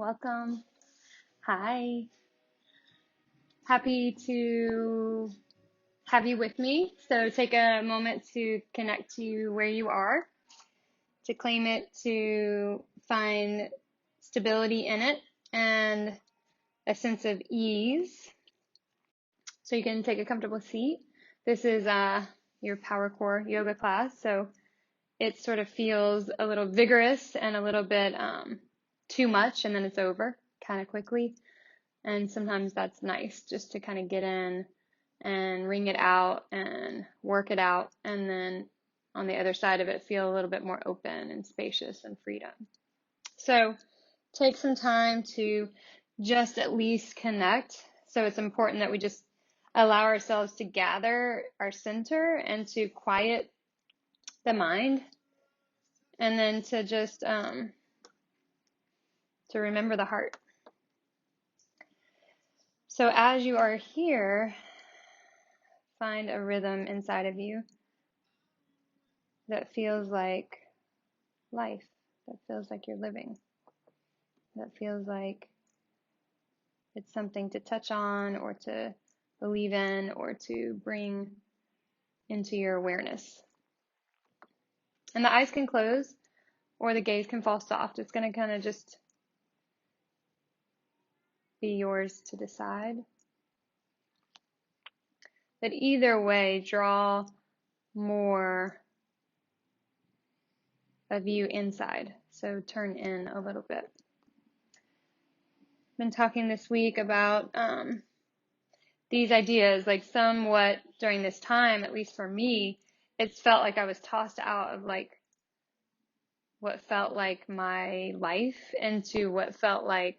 Welcome. Hi. Happy to have you with me. So take a moment to connect to where you are, to claim it, to find stability in it and a sense of ease. So you can take a comfortable seat. This is your power core yoga class. So it sort of feels a little vigorous and a little bit too much, and then it's over kind of quickly. And sometimes that's nice just to kind of get in and wring it out and work it out. And then on the other side of it, feel a little bit more open and spacious and freedom. So take some time to just at least connect. So it's important that we just allow ourselves to gather our center and to quiet the mind. And then to just to remember the heart. So as you are here, find a rhythm inside of you that feels like life, that feels like you're living, that feels like it's something to touch on or to believe in or to bring into your awareness. And the eyes can close or the gaze can fall soft. It's going to kind of just be yours to decide. But either way, draw more of you inside. So turn in a little bit. Been talking this week about these ideas, like somewhat during this time, at least for me, it's felt like I was tossed out of like what felt like my life into what felt like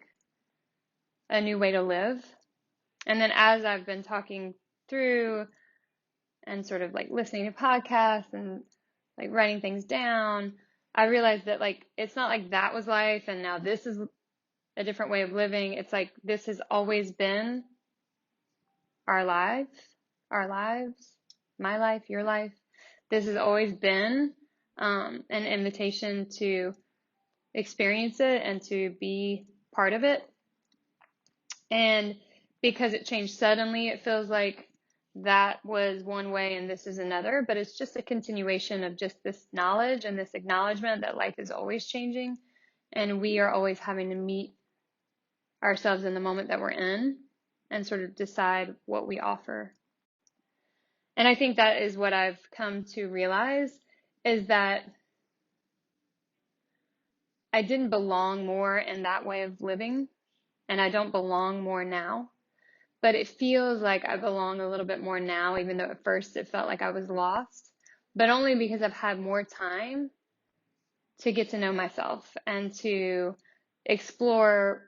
a new way to live. And then as I've been talking through and sort of like listening to podcasts and like writing things down, I realized that like it's not like that was life and now this is a different way of living. It's like this has always been our lives, my life, your life. This has always been an invitation to experience it and to be part of it. And because it changed suddenly, it feels like that was one way and this is another, but it's just a continuation of just this knowledge and this acknowledgement that life is always changing and we are always having to meet ourselves in the moment that we're in and sort of decide what we offer. And I think that is what I've come to realize is that I didn't belong more in that way of living, and I don't belong more now. But it feels like I belong a little bit more now, even though at first it felt like I was lost, but only because I've had more time to get to know myself and to explore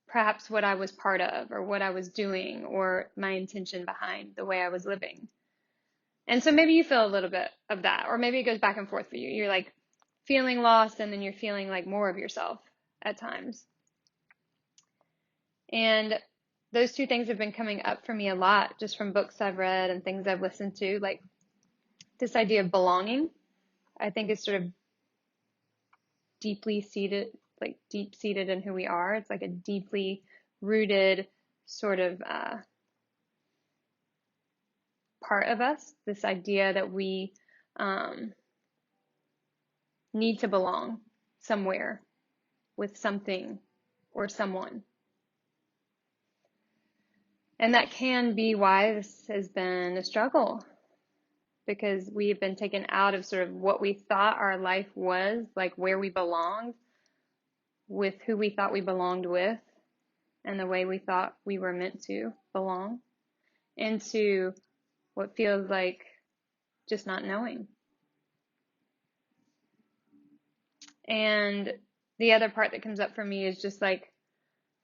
perhaps what I was part of or what I was doing or my intention behind the way I was living. And so maybe you feel a little bit of that, or maybe it goes back and forth for you. You're like feeling lost and then you're feeling like more of yourself at times. And those two things have been coming up for me a lot just from books I've read and things I've listened to. Like this idea of belonging, I think is sort of deeply seated, like deep seated in who we are. It's like a deeply rooted sort of part of us, this idea that we need to belong somewhere with something or someone. And that can be why this has been a struggle, because we have been taken out of sort of what we thought our life was, like where we belonged, with who we thought we belonged with, and the way we thought we were meant to belong, into what feels like just not knowing. And the other part that comes up for me is just like,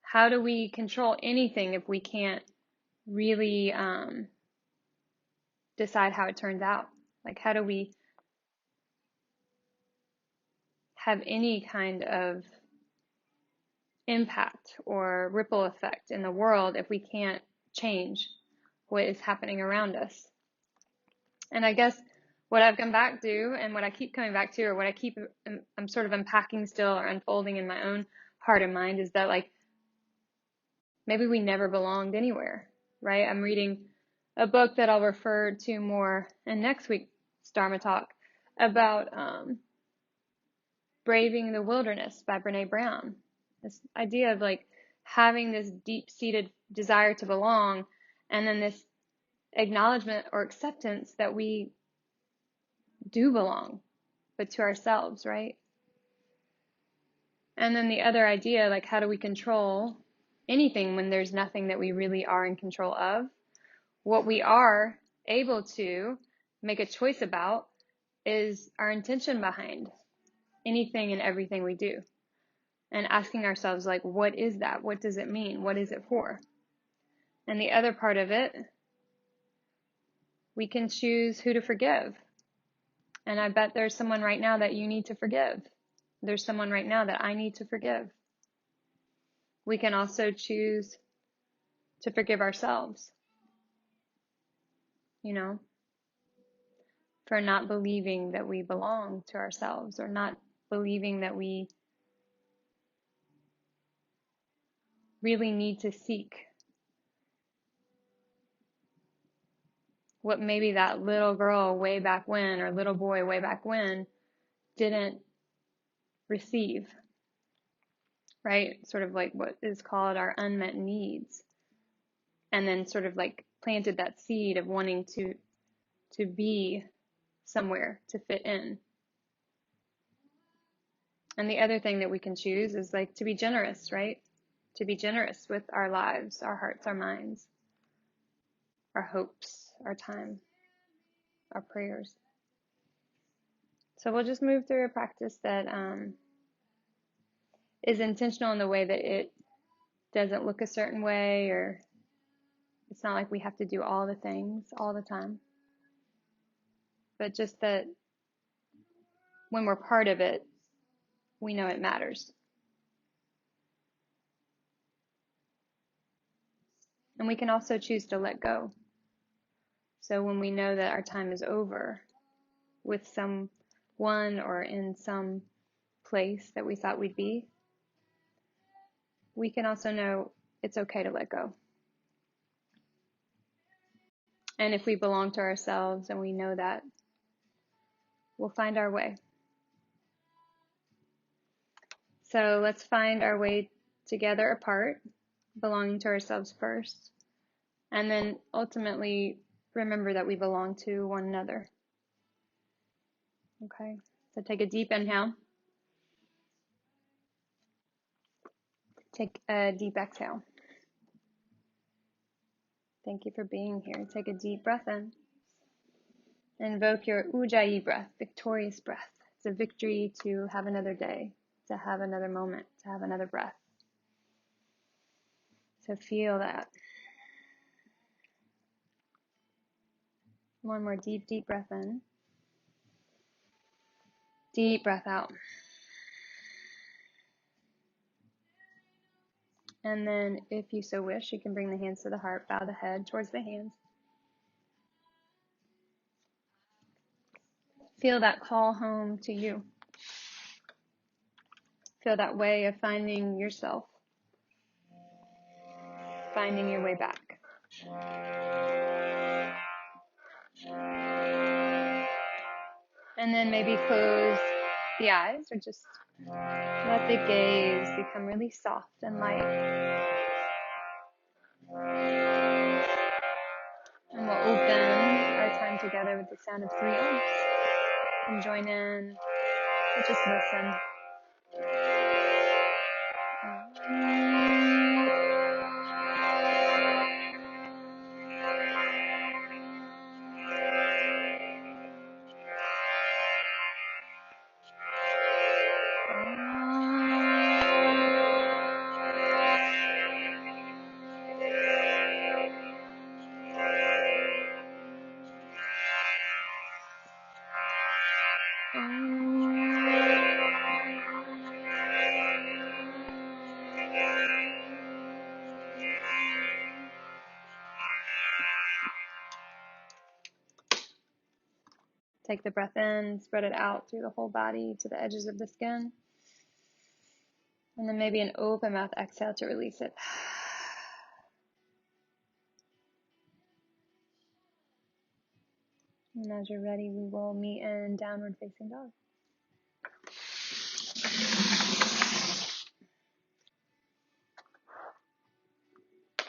how do we control anything if we can't really decide how it turns out? Like, how do we have any kind of impact or ripple effect in the world if we can't change what is happening around us? And I guess what I've come back to and what I keep coming back to, or what I'm sort of unpacking still or unfolding in my own heart and mind is that like maybe we never belonged anywhere, right? I'm reading a book that I'll refer to more in next week's Dharma Talk about Braving the Wilderness by Brene Brown. This idea of like having this deep-seated desire to belong, and then this acknowledgement or acceptance that we do belong, but to ourselves, right? And then the other idea, like how do we control anything when there's nothing that we really are in control of? What we are able to make a choice about is our intention behind anything and everything we do. And asking ourselves, like, what is that? What does it mean? What is it for? And the other part of it, we can choose who to forgive. And I bet there's someone right now that you need to forgive. There's someone right now that I need to forgive. We can also choose to forgive ourselves, you know, for not believing that we belong to ourselves, or not believing that we really need to seek what maybe that little girl way back when, or little boy way back when, didn't receive, right? Sort of like what is called our unmet needs. And then sort of like planted that seed of wanting to be somewhere, to fit in. And the other thing that we can choose is like to be generous, right? To be generous with our lives, our hearts, our minds, our hopes, our time, our prayers. So we'll just move through a practice that is intentional in the way that it doesn't look a certain way, or it's not like we have to do all the things all the time. But just that when we're part of it, we know it matters. And we can also choose to let go. So when we know that our time is over with someone or in some place that we thought we'd be, we can also know it's okay to let go. And if we belong to ourselves and we know that, we'll find our way. So let's find our way together apart, belonging to ourselves first, and then ultimately remember that we belong to one another. Okay, so take a deep inhale. Take a deep exhale. Thank you for being here. Take a deep breath in. Invoke your Ujjayi breath, victorious breath. It's a victory to have another day, to have another moment, to have another breath. So feel that. One more deep, deep breath in. Deep breath out. And then if you so wish, you can bring the hands to the heart, bow the head towards the hands. Feel that call home to you. Feel that way of finding yourself, finding your way back. And then maybe close the eyes, or just let the gaze become really soft and light. And we'll open our time together with the sound of 3 Ms. And join in, or just listen. Take the breath in, spread it out through the whole body to the edges of the skin. And then maybe an open mouth exhale to release it. And as you're ready, we will meet in downward facing dog.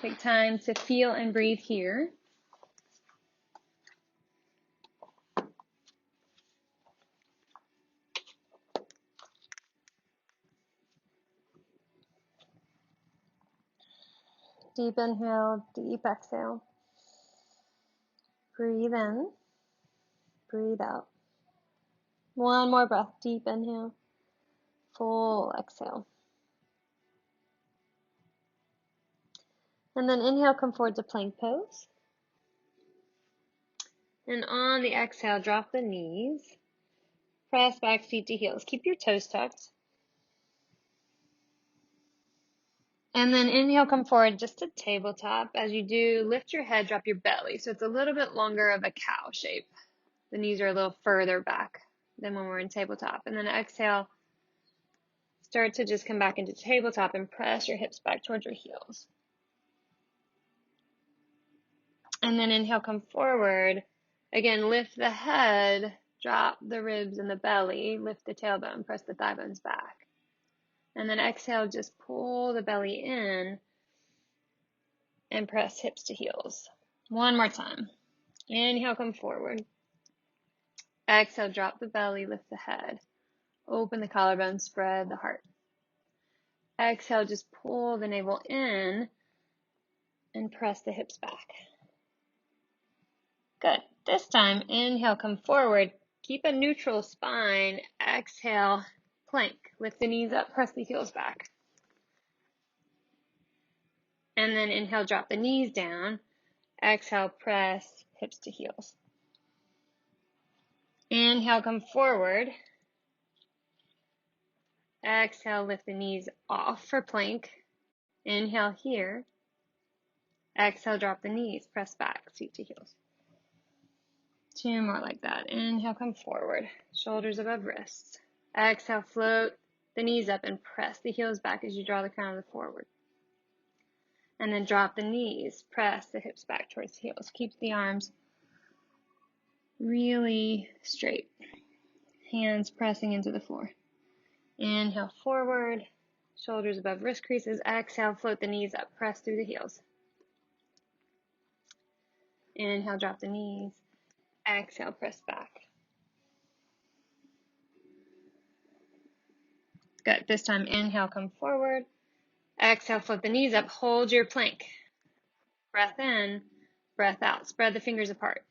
Take time to feel and breathe here. Deep inhale, deep exhale. Breathe in, breathe out. One more breath, deep inhale, full exhale. And then inhale, come forward to plank pose. And on the exhale, drop the knees. Press back, feet to heels. Keep your toes tucked. And then inhale, come forward just to tabletop. As you do, lift your head, drop your belly. So it's a little bit longer of a cow shape. The knees are a little further back than when we're in tabletop. And then exhale, start to just come back into tabletop and press your hips back towards your heels. And then inhale, come forward. Again, lift the head, drop the ribs and the belly, lift the tailbone, press the thigh bones back. And then exhale, just pull the belly in and press hips to heels. One more time. Inhale, come forward. Exhale, drop the belly, lift the head. Open the collarbone, spread the heart. Exhale, just pull the navel in and press the hips back. Good. This time, inhale, come forward. Keep a neutral spine. Exhale, plank. Lift the knees up, press the heels back. And then inhale, drop the knees down. Exhale, press hips to heels. Inhale, come forward. Exhale, lift the knees off for plank. Inhale here. Exhale, drop the knees, press back, feet to heels. Two more like that. Inhale, come forward. Shoulders above wrists. Exhale, float the knees up and press the heels back as you draw the crown of the forward. And then drop the knees, press the hips back towards the heels. Keep the arms really straight. Hands pressing into the floor. Inhale, forward. Shoulders above wrist creases. Exhale, float the knees up, press through the heels. Inhale, drop the knees. Exhale, press back. Good. This time, inhale, come forward. Exhale, float the knees up. Hold your plank. Breath in, breath out. Spread the fingers apart.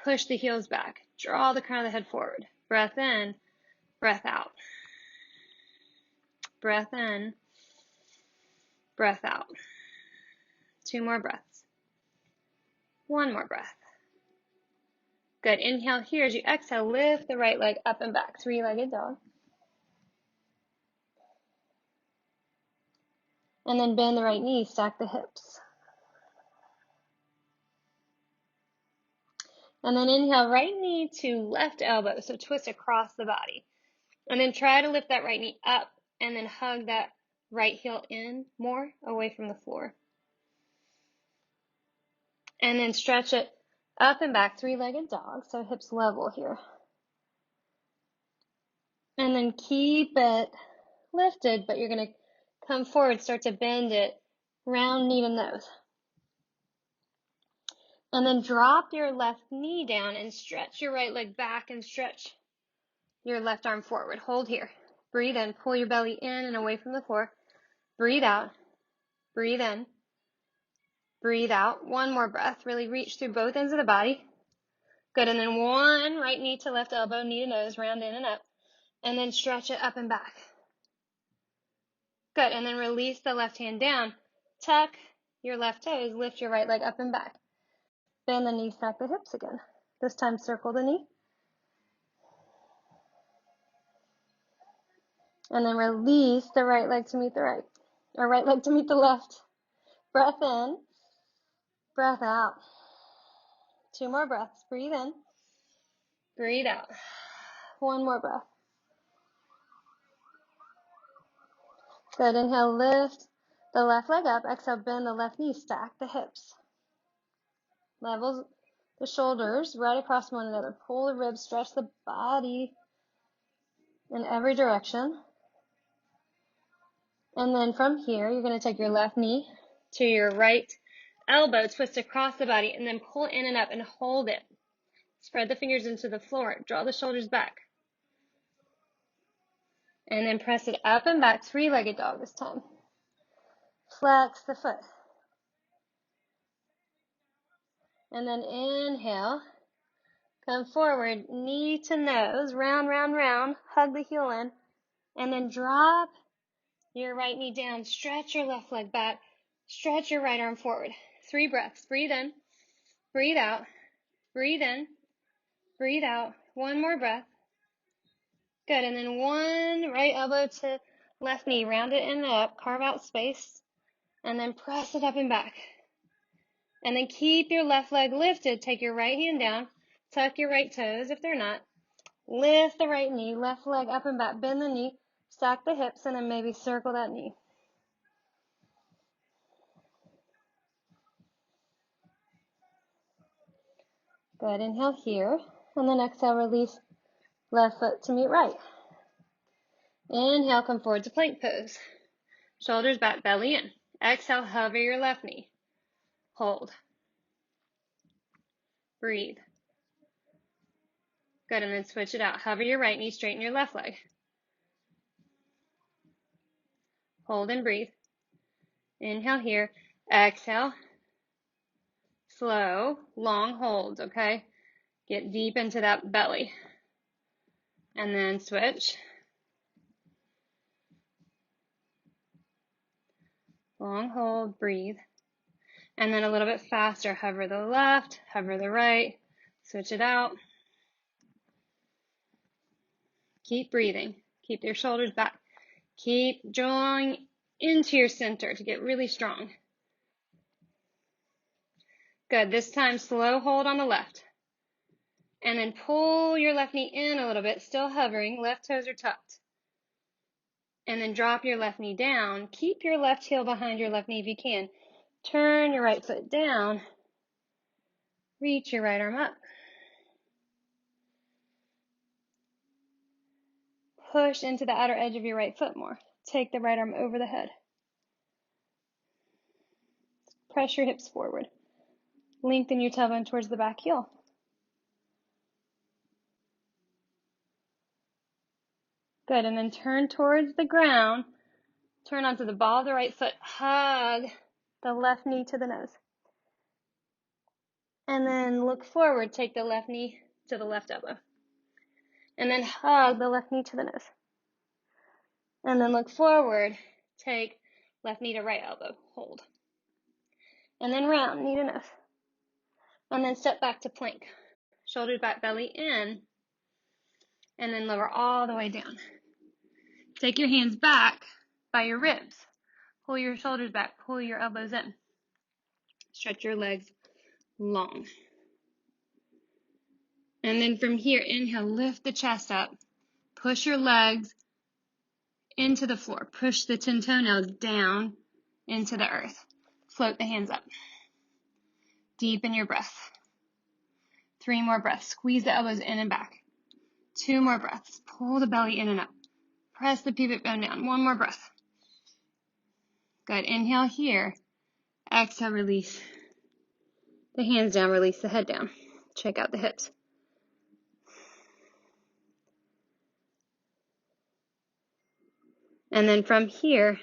Push the heels back. Draw the crown of the head forward. Breath in, breath out. Breath in, breath out. Two more breaths. One more breath. Good. Inhale here. As you exhale, lift the right leg up and back. Three-legged dog. And then bend the right knee, stack the hips. And then inhale, right knee to left elbow. So twist across the body. And then try to lift that right knee up and then hug that right heel in more away from the floor. And then stretch it up and back, three-legged dog. So hips level here. And then keep it lifted, but you're going to come forward, start to bend it, round knee to nose. And then drop your left knee down and stretch your right leg back and stretch your left arm forward. Hold here. Breathe in. Pull your belly in and away from the floor. Breathe out. Breathe in. Breathe out. One more breath. Really reach through both ends of the body. Good. And then one right knee to left elbow, knee to nose, round in and up. And then stretch it up and back. Good. And then release the left hand down. Tuck your left toes. Lift your right leg up and back. Bend the knee, stack the hips again. This time circle the knee. And then release the right leg to meet the right. Or right leg to meet the left. Breath in. Breath out. Two more breaths. Breathe in. Breathe out. One more breath. Good. Inhale, lift the left leg up. Exhale, bend the left knee, stack the hips. Level the shoulders right across one another. Pull the ribs, stretch the body in every direction. And then from here, you're going to take your left knee to your right elbow, twist across the body, and then pull in and up and hold it. Spread the fingers into the floor. Draw the shoulders back. And then press it up and back, three-legged dog this time. Flex the foot. And then inhale. Come forward, knee to nose, round, round, round. Hug the heel in. And then drop your right knee down. Stretch your left leg back. Stretch your right arm forward. 3 breaths. Breathe in. Breathe out. Breathe in. Breathe out. 1 more breath. Good. And then 1 right elbow to left knee. Round it in and up. Carve out space. And then press it up and back. And then keep your left leg lifted. Take your right hand down. Tuck your right toes if they're not. Lift the right knee. Left leg up and back. Bend the knee. Stack the hips and then maybe circle that knee. Good. Inhale here. And then exhale, release left foot to meet right. Inhale, come forward to plank pose. Shoulders back, belly in. Exhale, hover your left knee. Hold. Breathe. Good, and then switch it out. Hover your right knee, straighten your left leg. Hold and breathe. Inhale here. Exhale. Slow, long holds, okay? Get deep into that belly. And then switch. Long hold, breathe. And then a little bit faster. Hover the left, hover the right. Switch it out. Keep breathing. Keep your shoulders back. Keep drawing into your center to get really strong. Good. This time, slow hold on the left. And then pull your left knee in a little bit, still hovering. Left toes are tucked. And then drop your left knee down. Keep your left heel behind your left knee if you can. Turn your right foot down. Reach your right arm up. Push into the outer edge of your right foot more. Take the right arm over the head. Press your hips forward. Lengthen your tailbone towards the back heel. Good, and then turn towards the ground. Turn onto the ball of the right foot. Hug the left knee to the nose. And then look forward. Take the left knee to the left elbow. And then hug the left knee to the nose. And then look forward. Take left knee to right elbow. Hold. And then round, knee to nose. And then step back to plank. Shoulders back, belly in. And then lower all the way down. Take your hands back by your ribs. Pull your shoulders back. Pull your elbows in. Stretch your legs long. And then from here, inhale, lift the chest up. Push your legs into the floor. Push the 10 toenails down into the earth. Float the hands up. Deepen your breath. 3 more breaths. Squeeze the elbows in and back. 2 more breaths. Pull the belly in and up. Press the pubic bone down. 1 more breath. Good. Inhale here. Exhale, release the hands down. Release the head down. Check out the hips. And then from here,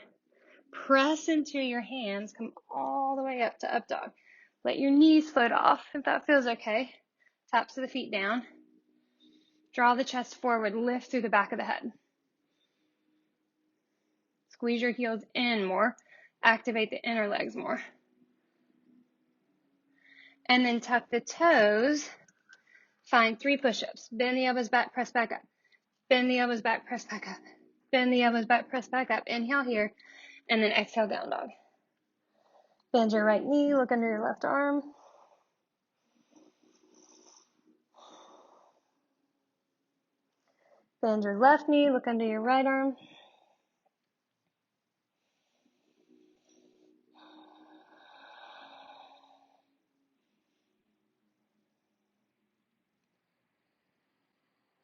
press into your hands. Come all the way up to up dog. Let your knees float off if that feels okay. Tops of the feet down. Draw the chest forward. Lift through the back of the head. Squeeze your heels in more. Activate the inner legs more. And then tuck the toes. Find 3 push-ups. Bend the elbows back, press back up. Bend the elbows back, press back up. Bend the elbows back, press back up. Inhale here. And then exhale, down dog. Bend your right knee. Look under your left arm. Bend your left knee. Look under your right arm.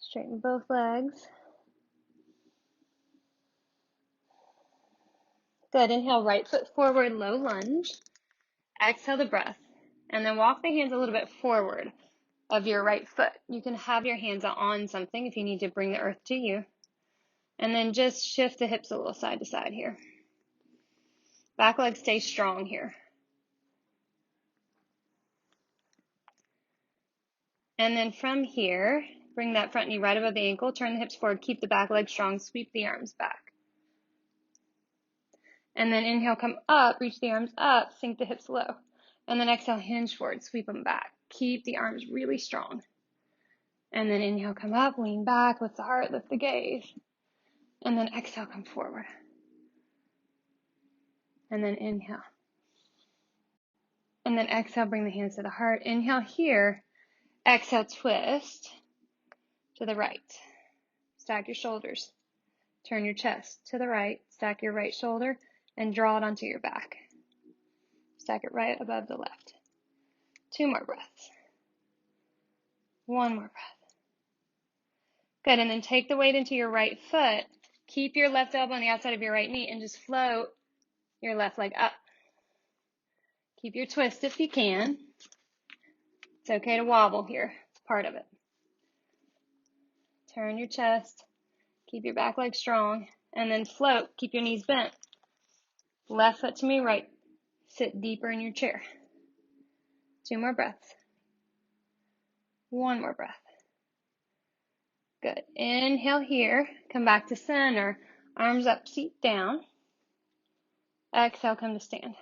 Straighten both legs. Good. Inhale, right foot forward, low lunge. Exhale the breath. And then walk the hands a little bit forward of your right foot. You can have your hands on something if you need to bring the earth to you. And then just shift the hips a little side to side here. Back leg stays strong here. And then from here, bring that front knee right above the ankle, turn the hips forward, keep the back leg strong, sweep the arms back. And then inhale, come up, reach the arms up, sink the hips low. And then exhale, hinge forward, sweep them back. Keep the arms really strong. And then inhale, come up, lean back, lift the heart, lift the gaze. And then exhale, come forward. And then inhale. And then exhale, bring the hands to the heart. Inhale here. Exhale, twist to the right. Stack your shoulders. Turn your chest to the right. Stack your right shoulder and draw it onto your back. Stack it right above the left. 2 more breaths. 1 more breath. Good, and then take the weight into your right foot. Keep your left elbow on the outside of your right knee and just float your left leg up. Keep your twist if you can. It's okay to wobble here. It's part of it. Turn your chest. Keep your back leg strong. And then float. Keep your knees bent. Left foot to me, right. Sit deeper in your chair. 2 more breaths. 1 more breath. Good. Inhale here. Come back to center. Arms up, seat down. Exhale, come to stand.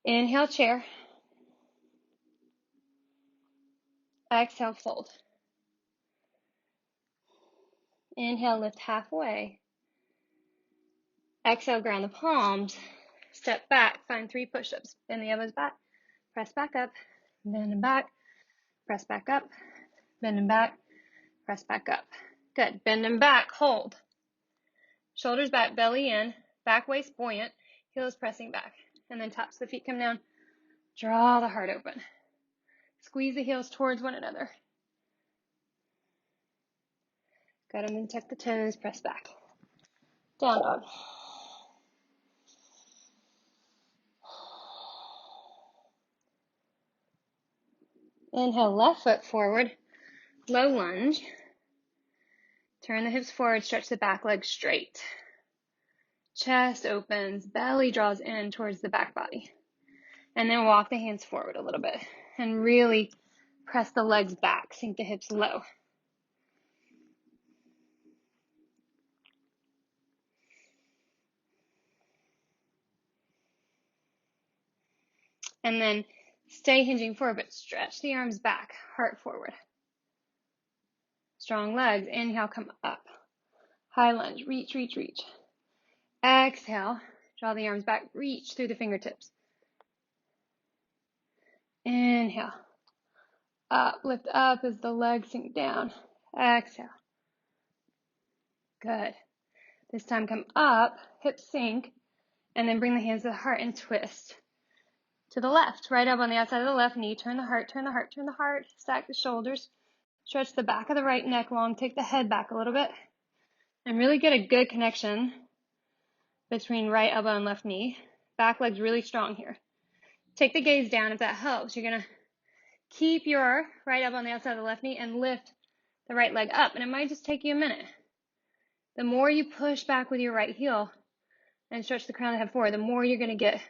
Inhale, chair. Exhale, fold. Inhale, lift halfway. Exhale, ground the palms. Step back, find 3 push-ups. Bend the elbows back. Press back up. Bend them back. Press back up. Bend them back. Press back up. Good. Bend them back. Hold. Shoulders back, belly in. Back waist buoyant. Heels pressing back. And then tops of the feet come down. Draw the heart open. Squeeze the heels towards one another. Good. And then tuck the toes. Press back. Down dog. Inhale, left foot forward. Low lunge. Turn the hips forward. Stretch the back leg straight. Chest opens. Belly draws in towards the back body. And then walk the hands forward a little bit. And really press the legs back. Sink the hips low. And then stay hinging forward, but stretch the arms back, heart forward. Strong legs. Inhale, come up. High lunge. Reach, reach, reach. Exhale. Draw the arms back. Reach through the fingertips. Inhale. Up. Lift up as the legs sink down. Exhale. Good. This time come up. Hips sink. And then bring the hands to the heart and twist. To the left, right up on the outside of the left knee. Turn the heart, turn the heart, turn the heart. Stack the shoulders. Stretch the back of the right neck long. Take the head back a little bit. And really get a good connection between right elbow and left knee. Back leg's really strong here. Take the gaze down if that helps. You're going to keep your right elbow on the outside of the left knee and lift the right leg up. And it might just take you a minute. The more you push back with your right heel and stretch the crown of the head forward, the more you're going to get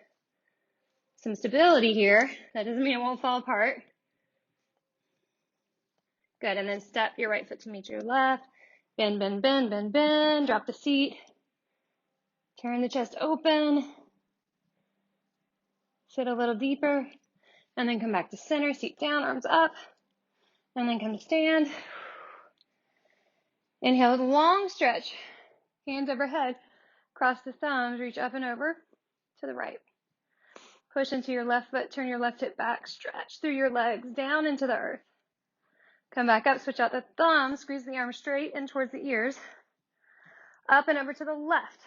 some stability here. That doesn't mean it won't fall apart. Good. And then step your right foot to meet your left. Bend, bend, bend, bend, bend. Drop the seat. Turn the chest open. Sit a little deeper. And then come back to center. Seat down, arms up. And then come to stand. Inhale with a long stretch. Hands overhead. Cross the thumbs. Reach up and over to the right. Push into your left foot. Turn your left hip back. Stretch through your legs down into the earth. Come back up. Switch out the thumbs. Squeeze the arms straight in towards the ears. Up and over to the left.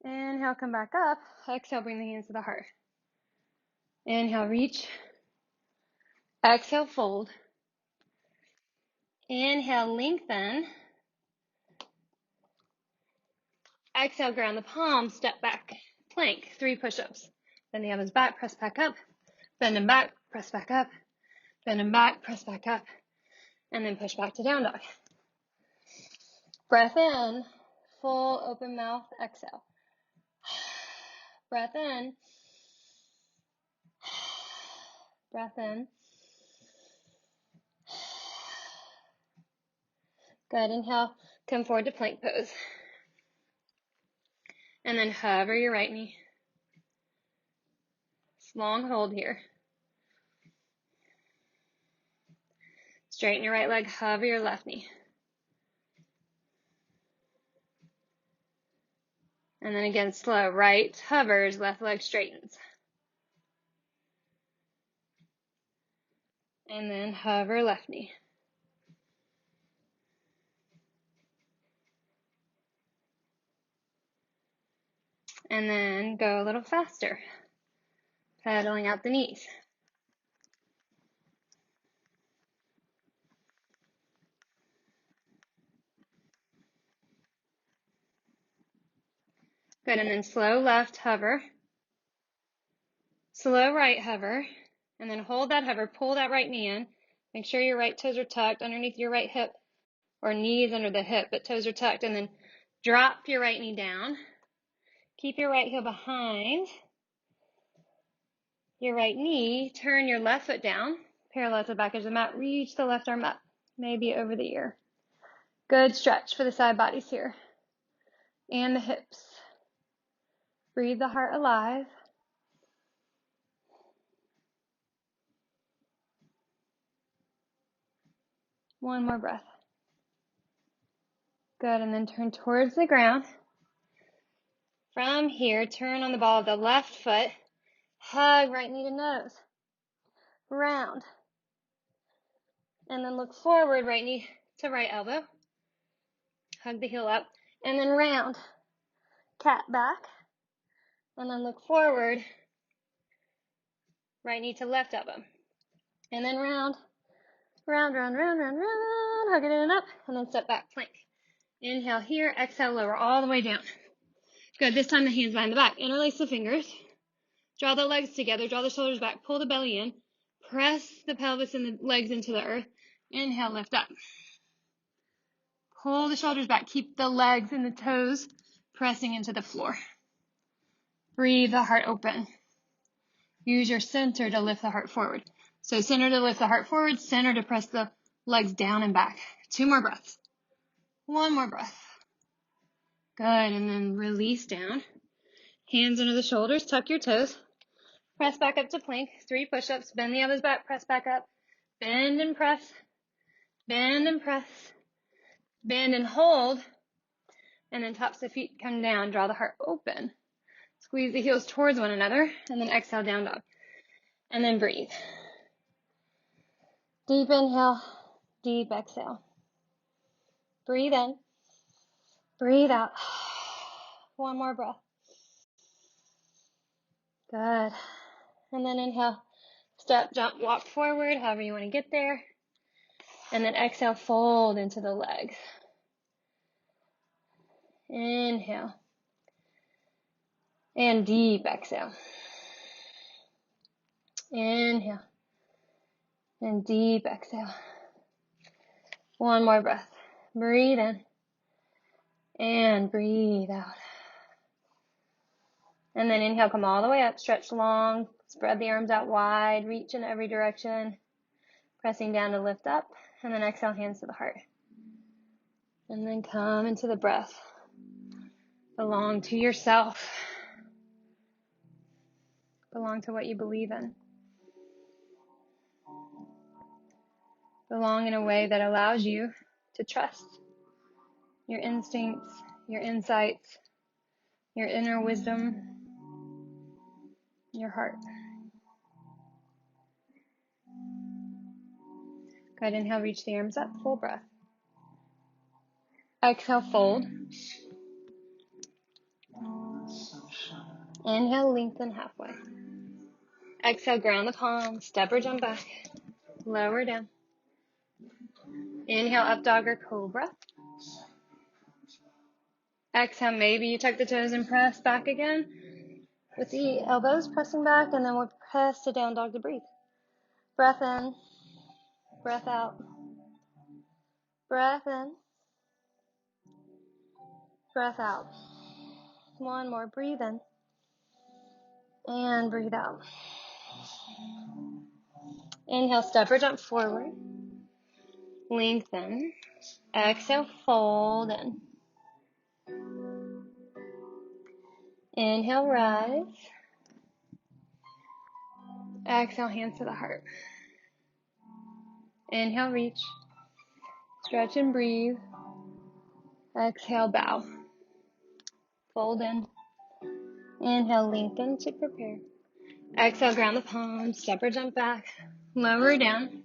Inhale, come back up. Exhale, bring the hands to the heart. Inhale, reach. Exhale, fold. Inhale, lengthen. Exhale, ground the palms, step back. Plank, 3 push-ups. Bend the elbows back, press back up. Bend them back, press back up. Bend them back, press back up. And then push back to down dog. Breath in, full open mouth, exhale. Breath in. Breath in. Good. Inhale, come forward to plank pose. And then hover your right knee. Long hold here. Straighten your right leg, hover your left knee. And then again, slow. Right hovers, left leg straightens. And then hover left knee. And then go a little faster, pedaling out the knees. Good, and then slow left hover, slow right hover, and then hold that hover, pull that right knee in. Make sure your right toes are tucked underneath your right hip, or knees under the hip, but toes are tucked, and then drop your right knee down. Keep your right heel behind your right knee, turn your left foot down, parallel to the back edge of the mat, reach the left arm up, maybe over the ear. Good stretch for the side bodies here and the hips. Breathe the heart alive. One more breath. Good, and then turn towards the ground. From here, turn on the ball of the left foot. Hug right knee to nose. Round. And then look forward, right knee to right elbow. Hug the heel up. And then round. Cat back. And then look forward, right knee to left elbow. And then round. Round, round, round, round, round. Hug it in and up. And then step back, plank. Inhale here. Exhale, lower all the way down. Good. This time the hands behind the back. Interlace the fingers. Draw the legs together. Draw the shoulders back. Pull the belly in. Press the pelvis and the legs into the earth. Inhale, lift up. Pull the shoulders back. Keep the legs and the toes pressing into the floor. Breathe the heart open. Use your center to lift the heart forward. So center to lift the heart forward. Center to press the legs down and back. 2 more breaths. 1 more breath. Good. And then release down. Hands under the shoulders. Tuck your toes. Press back up to plank. 3 push-ups. Bend the elbows back. Press back up. Bend and press. Bend and press. Bend and hold. And then tops of the feet come down. Draw the heart open. Squeeze the heels towards one another. And then exhale, down dog. And then breathe. Deep inhale. Deep exhale. Breathe in. Breathe out. 1 more breath. Good. And then inhale. Step, jump, walk forward, however you want to get there. And then exhale, fold into the legs. Inhale. And deep exhale. Inhale. And deep exhale. 1 more breath. Breathe in. And breathe out. And then inhale, come all the way up, stretch long, spread the arms out wide, reach in every direction, pressing down to lift up, and then exhale, hands to the heart. And then come into the breath. Belong to yourself. Belong to what you believe in. Belong in a way that allows you to trust your instincts, your insights, your inner wisdom, your heart. Good. Inhale, reach the arms up, full breath. Exhale, fold. Inhale, lengthen halfway. Exhale, ground the palms, step or jump back, lower down. Inhale, up dog or cobra. Exhale, maybe you tuck the toes and press back again with the elbows pressing back, and then we'll press to down dog to breathe. Breath in, breath out, breath in, breath out. One more, breathe in, and breathe out. Inhale, step or jump forward, lengthen. Exhale, fold in. Inhale, rise. Exhale, hands to the heart. Inhale, reach. Stretch and breathe. Exhale, bow. Fold in. Inhale, lengthen to prepare. Exhale, ground the palms, step or jump back. Lower down.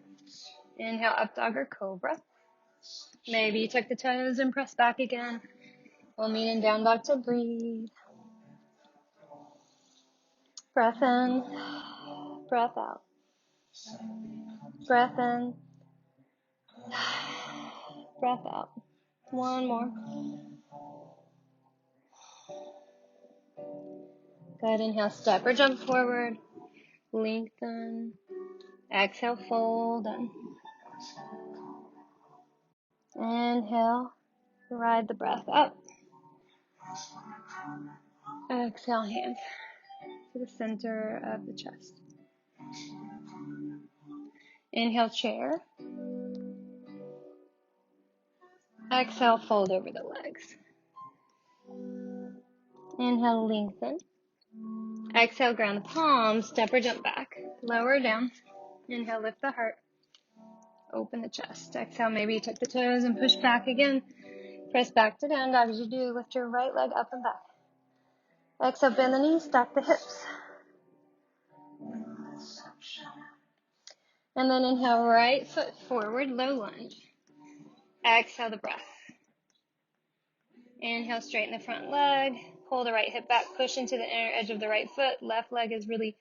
Inhale, up dog or cobra. Maybe you tuck the toes and press back again. We'll meet in down dog to breathe. Breath in, breath out. Breath in, breath out. One more. Good, inhale, step or jump forward. Lengthen. Exhale, fold in. Inhale, ride the breath up. Exhale, hands to the center of the chest. Inhale, chair. Exhale, fold over the legs. Inhale, lengthen. Exhale, ground the palms, step or jump back. Lower down. Inhale, lift the heart. Open the chest. Exhale, maybe you tuck the toes and push back again. Press back to down dog as you do. Lift your right leg up and back. Exhale, bend the knees, stack the hips. And then inhale, right foot forward, low lunge. Exhale the breath. Inhale, straighten the front leg. Pull the right hip back, push into the inner edge of the right foot. Left leg is really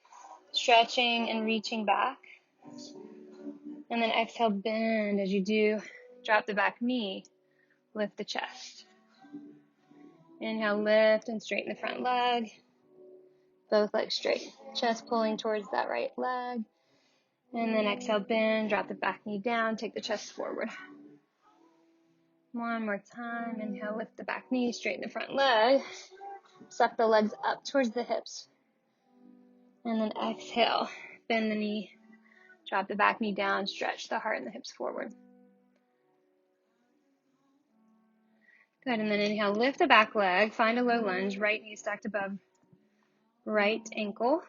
stretching and reaching back. And then exhale, bend as you do. Drop the back knee. Lift the chest. Inhale, lift and straighten the front leg. Both legs straight. Chest pulling towards that right leg. And then exhale, bend, drop the back knee down, take the chest forward. One more time. Inhale, lift the back knee, straighten the front leg. Suck the legs up towards the hips. And then exhale, bend the knee, drop the back knee down, stretch the heart and the hips forward. Good, and then inhale, lift the back leg, find a low lunge, right knee stacked above right ankle.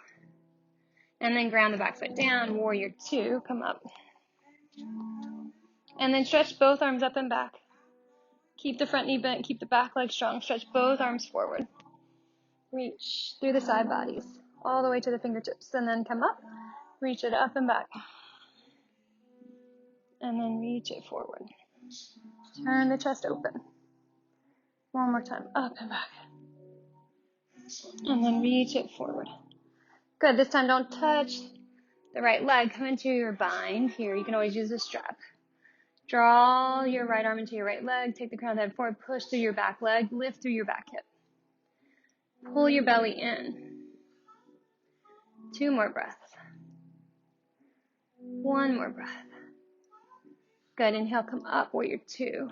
And then ground the back foot down, warrior two, come up. And then stretch both arms up and back. Keep the front knee bent, keep the back leg strong, stretch both arms forward. Reach through the side bodies, all the way to the fingertips, and then come up, reach it up and back. And then reach it forward. Turn the chest open. One more time, up and back. And then reach it forward. Good, this time don't touch the right leg. Come into your bind here. You can always use a strap. Draw your right arm into your right leg. Take the crown of the head forward. Push through your back leg. Lift through your back hip. Pull your belly in. 2 more breaths. 1 more breath. Good, inhale, come up, warrior two.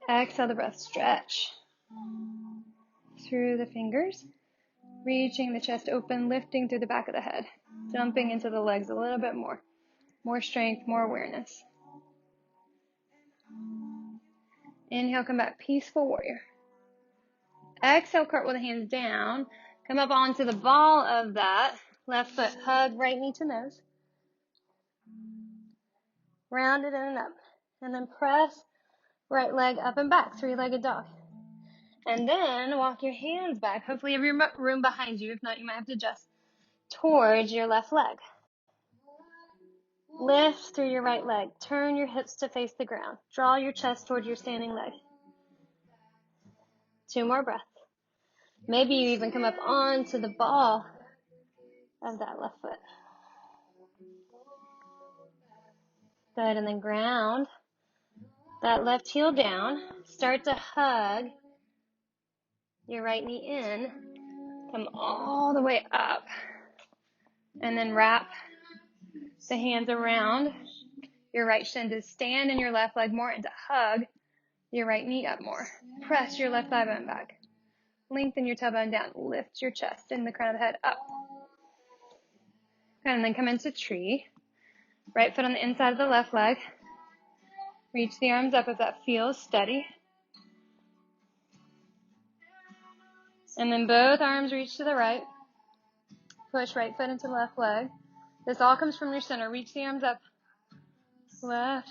Exhale the breath, stretch through the fingers. Reaching the chest open, lifting through the back of the head. Dumping into the legs a little bit more. More strength, more awareness. Inhale, come back, peaceful warrior. Exhale, cartwheel the hands down. Come up onto the ball of that. Left foot, hug right knee to nose. Round it in and up. And then press right leg up and back, 3-legged dog. And then walk your hands back. Hopefully you have room behind you. If not, you might have to adjust towards your left leg. Lift through your right leg. Turn your hips to face the ground. Draw your chest towards your standing leg. 2 more breaths. Maybe you even come up onto the ball of that left foot. Good, and then ground that left heel down. Start to hug your right knee in. Come all the way up. And then wrap the hands around your right shin to stand in your left leg more and to hug your right knee up more. Press your left thigh bone back. Lengthen your tailbone down. Lift your chest and the crown of the head up. And then come into tree. Right foot on the inside of the left leg. Reach the arms up if that feels steady. And then both arms reach to the right. Push right foot into left leg. This all comes from your center. Reach the arms up. Left.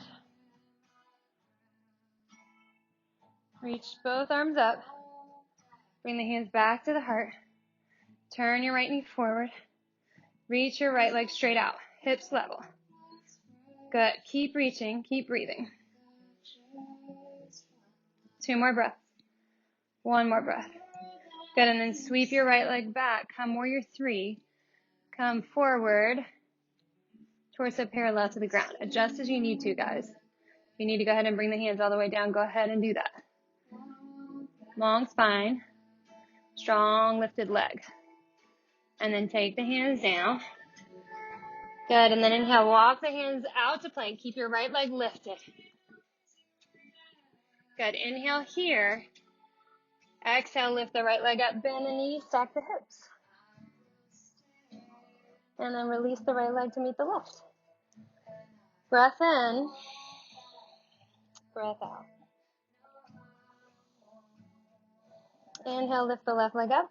Reach both arms up. Bring the hands back to the heart. Turn your right knee forward. Reach your right leg straight out. Hips level. Good. Keep reaching. Keep breathing. 2 more breaths. 1 more breath. Good. And then sweep your right leg back. Come warrior 3. Come forward. Torso parallel to the ground. Adjust as you need to, guys. If you need to go ahead and bring the hands all the way down, go ahead and do that. Long spine. Strong lifted leg. And then take the hands down. Good. And then inhale. Walk the hands out to plank. Keep your right leg lifted. Good. Inhale here. Exhale, lift the right leg up, bend the knees, stack the hips. And then release the right leg to meet the left. Breath in, breath out. Inhale, lift the left leg up.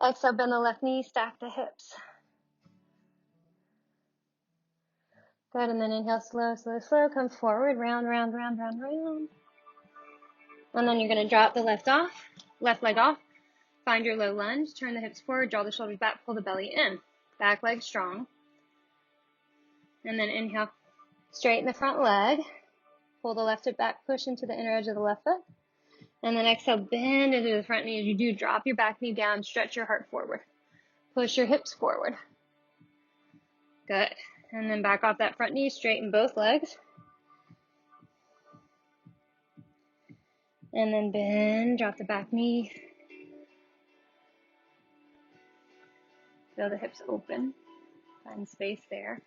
Exhale, bend the left knee, stack the hips. Good, and then inhale, slow, slow, slow. Come forward, round, round, round, round, round. And then you're going to drop the left leg off. Find your low lunge, turn the hips forward, draw the shoulders back, pull the belly in. Back leg strong. And then inhale, straighten the front leg. Pull the left hip back, push into the inner edge of the left foot. And then exhale, bend into the front knee. As you do, drop your back knee down, stretch your heart forward. Push your hips forward. Good. And then back off that front knee, straighten both legs. And then bend, drop the back knee. Feel the hips open. Find space there.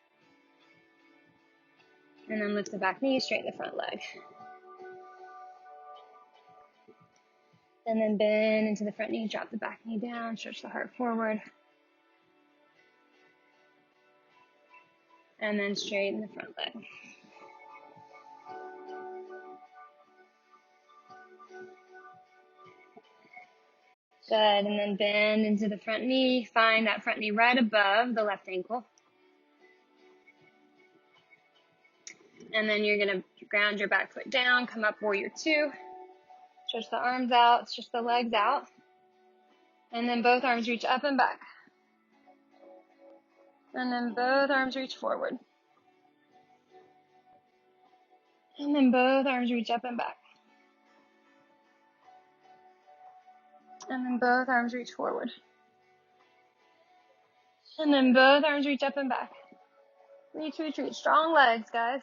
And then lift the back knee, straighten the front leg. And then bend into the front knee, drop the back knee down, stretch the heart forward. And then straighten the front leg. Good, and then bend into the front knee. Find that front knee right above the left ankle. And then you're going to ground your back foot down, come up warrior 2. Stretch the arms out, stretch the legs out. And then both arms reach up and back. And then both arms reach forward. And then both arms reach up and back. And then both arms reach forward. And then both arms reach up and back. Reach, reach, reach. Strong legs, guys.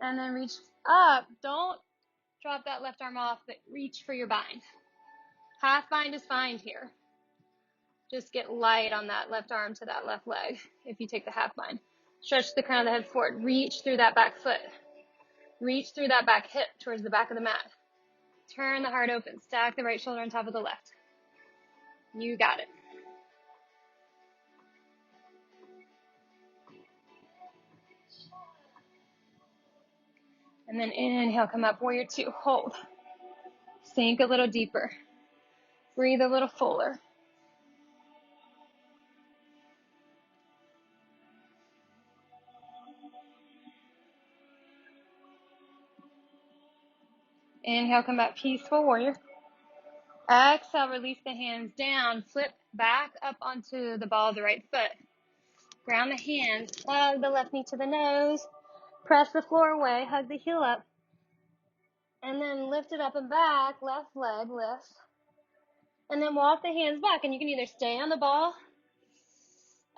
And then reach up. Don't drop that left arm off, but reach for your bind. Half bind is fine here. Just get light on that left arm to that left leg if you take the half bind. Stretch the crown of the head forward. Reach through that back foot. Reach through that back hip towards the back of the mat. Turn the heart open. Stack the right shoulder on top of the left. You got it. And then inhale, come up, warrior 2, hold. Sink a little deeper. Breathe a little fuller. Inhale, come back, peaceful warrior. Exhale, release the hands down. Flip back up onto the ball of the right foot. Ground the hands, hug the left knee to the nose. Press the floor away, hug the heel up. And then lift it up and back, left leg lifts. And then walk the hands back, and you can either stay on the ball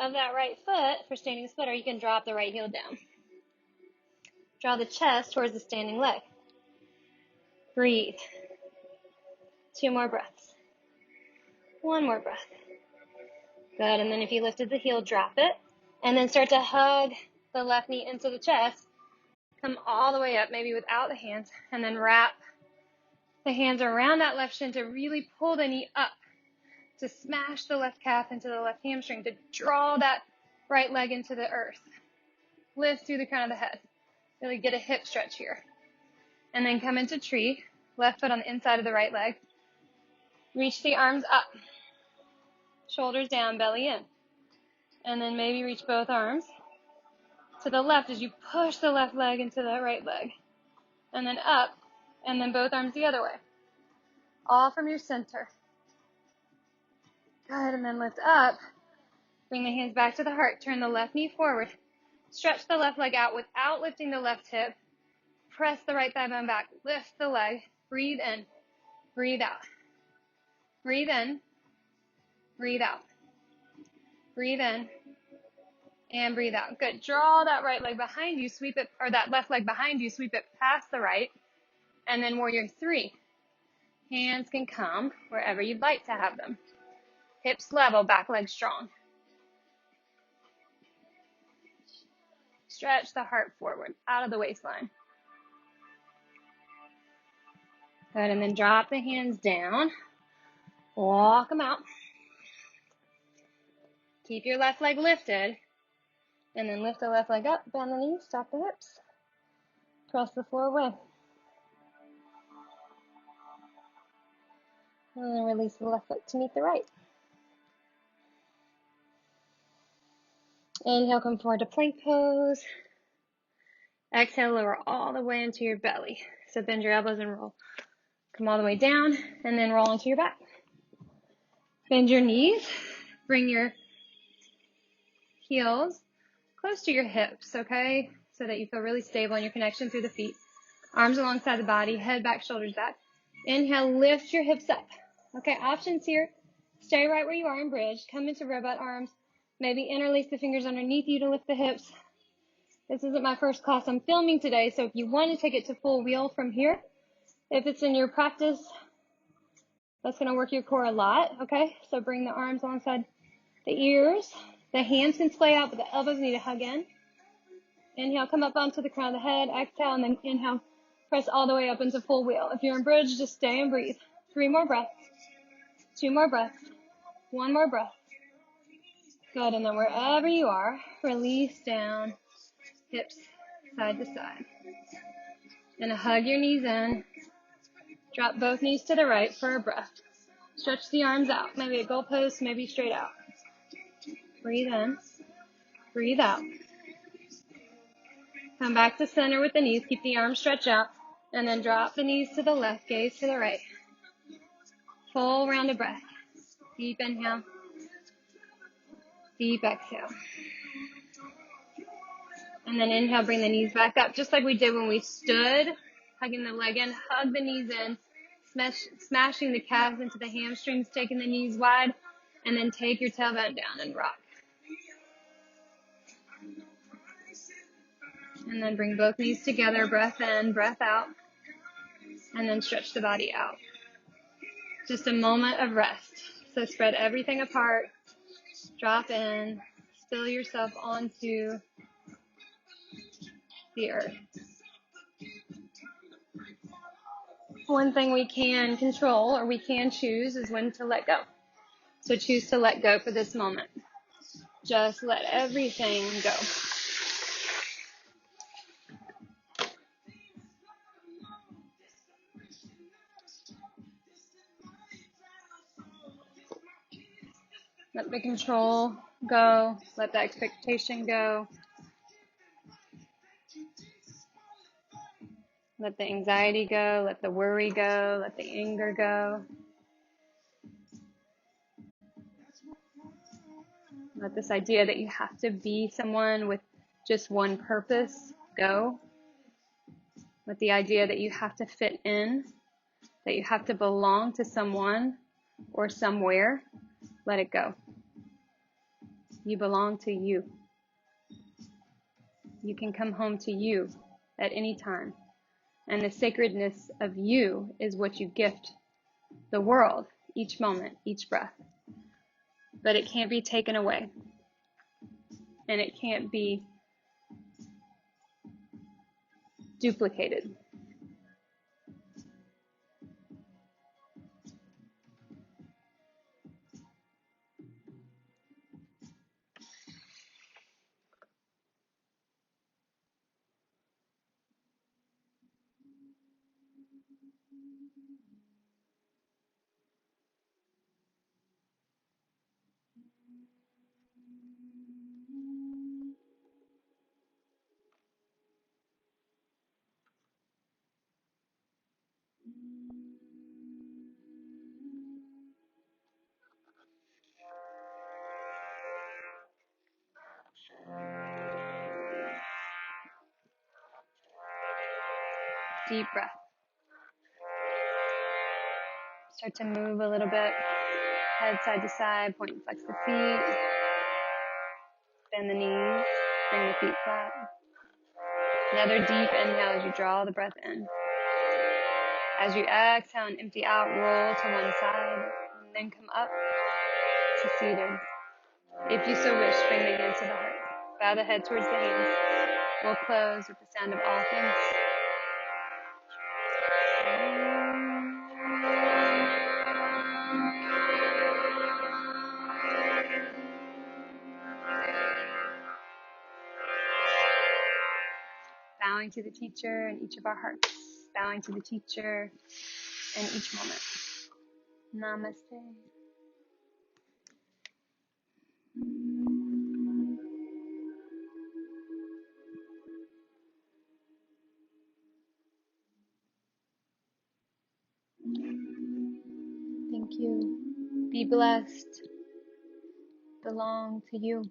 of that right foot for standing split, or you can drop the right heel down. Draw the chest towards the standing leg. Breathe. 2 more breaths. 1 more breath. Good, and then if you lifted the heel, drop it, and then start to hug the left knee into the chest. Come all the way up, maybe without the hands, and then wrap the hands around that left shin to really pull the knee up, to smash the left calf into the left hamstring, to draw that right leg into the earth. Lift through the crown of the head. Really get a hip stretch here. And then come into tree, left foot on the inside of the right leg. Reach the arms up, shoulders down, belly in. And then maybe reach both arms to the left as you push the left leg into the right leg. And then up, and then both arms the other way. All from your center. Good, and then lift up. Bring the hands back to the heart. Turn the left knee forward. Stretch the left leg out without lifting the left hip. Press the right thigh bone back. Lift the leg. Breathe in. Breathe out. Breathe in. Breathe out. Breathe in. And breathe out. Good. Draw that right leg behind you. Sweep it, or that left leg behind you. Sweep it past the right. And then warrior 3. Hands can come wherever you'd like to have them. Hips level, back leg strong. Stretch the heart forward, out of the waistline. Good, and then drop the hands down. Walk them out. Keep your left leg lifted. And then lift the left leg up, bend the knees, stack the hips. Press the floor away. And then release the left foot to meet the right. Inhale, come forward to plank pose. Exhale, lower all the way into your belly. So bend your elbows and roll. Come all the way down, and then roll into your back. Bend your knees. Bring your heels close to your hips, okay? So that you feel really stable in your connection through the feet. Arms alongside the body, head back, shoulders back. Inhale, lift your hips up. Okay, options here. Stay right where you are in bridge. Come into robot arms. Maybe interlace the fingers underneath you to lift the hips. This isn't my first class I'm filming today, so if you want to take it to full wheel from here, if it's in your practice, that's going to work your core a lot, okay? So bring the arms alongside the ears. The hands can splay out, but the elbows need to hug in. Inhale, come up onto the crown of the head. Exhale, and then inhale, press all the way up into full wheel. If you're in bridge, just stay and breathe. 3 more breaths. 2 more breaths. 1 more breath. Good, and then wherever you are, release down, hips side to side. And hug your knees in. Drop both knees to the right for a breath. Stretch the arms out. Maybe a goalpost, maybe straight out. Breathe in. Breathe out. Come back to center with the knees. Keep the arms stretched out. And then drop the knees to the left, gaze to the right. Full round of breath. Deep inhale. Deep exhale. And then inhale, bring the knees back up, just like we did when we stood. Hugging the leg in, hug the knees in. Smashing the calves into the hamstrings, taking the knees wide. And then take your tailbone down and rock. And then bring both knees together, breath in, breath out. And then stretch the body out. Just a moment of rest. So spread everything apart. Drop in. Spill yourself onto the earth. One thing we can control, or we can choose, is when to let go. So choose to let go for this moment. Just let everything go. Let the control go. Let the expectation go. Let the anxiety go. Let the worry go. Let the anger go. Let this idea that you have to be someone with just one purpose go. Let the idea that you have to fit in, that you have to belong to someone or somewhere, let it go. You belong to you. You can come home to you at any time. And the sacredness of you is what you gift the world each moment, each breath. But it can't be taken away. And it can't be duplicated. Deep breath. Start to move a little bit. Head side to side, point and flex the feet. Bend the knees, bring the feet flat. Another deep inhale as you draw the breath in. As you exhale and empty out, roll to one side, and then come up to seated. If you so wish, bring the hands to the heart. Bow the head towards the hands. We'll close with the sound of all things. Bowing to the teacher in each of our hearts. Bowing to the teacher in each moment. Namaste. Thank you. Be blessed. Belong to you.